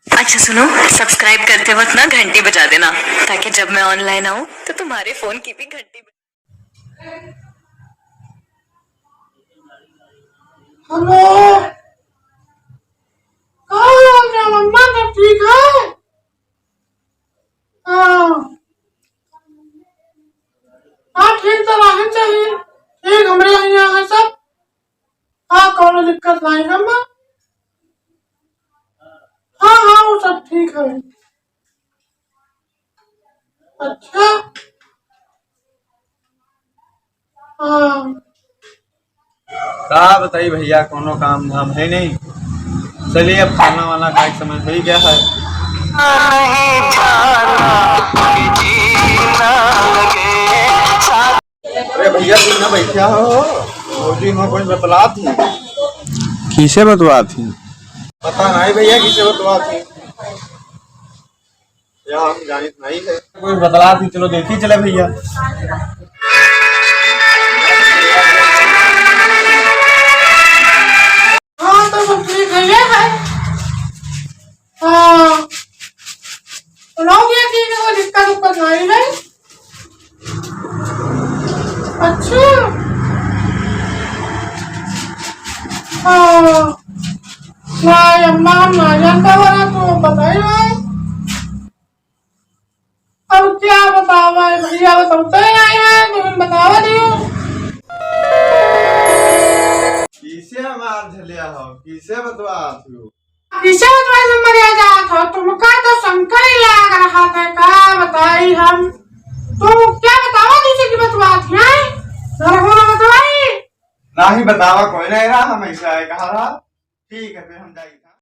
अच्छा सुनो, सब्सक्राइब करते वक्त ना घंटी बजा देना, ताकि जब मैं ऑनलाइन आऊँ तो तुम्हारे फोन की भी घंटी हेलो, क्या मम्मा सब ठीक है? हाँ ठीक तो रहना चाहिए। ठीक हमारे यहाँ है सब। हाँ कोनो दिक्कत नहीं है माँ। हाँ हाँ वो सब ठीक है। अच्छा हाँ कहा बताइए भैया, कोनो काम धाम है नहीं। चलिए अब खाना वाना का एक समय हो ही गया है। अरे भैया तुम ना बैठा हो जी, मैं कुछ बतला थी। किसे बतवा थी? पता नहीं भैया किसे बतला थी, या हम जानित नहीं है। कुछ बतला थी, चलो देखी चले भैया। हाँ तो सब ठीक है ये है। हाँ सुनाओ ये ठीक है, कोई दिक्कत उक्कत नहीं है। अच्छा हाँ नहीं अम्मा हम ना जानता वाला तो बताई नहीं। अब क्या बतावा है भैया, बताते ही नहीं है तो फिर बतावा दियो। किसे मार झलिया हो, किसे बतवा थी? किसे बताई तुम मरिया जात हो? तुमका तो शंकर ही लग रहा था, क्या बताई हम। तुम क्या बतावा दूसरे की बतवा थी हैं? घर होना बताई ना ही बतावा कोई नहीं रहा, हमेशा है कहा रहा। ठीक है फिर हम जाएंगे।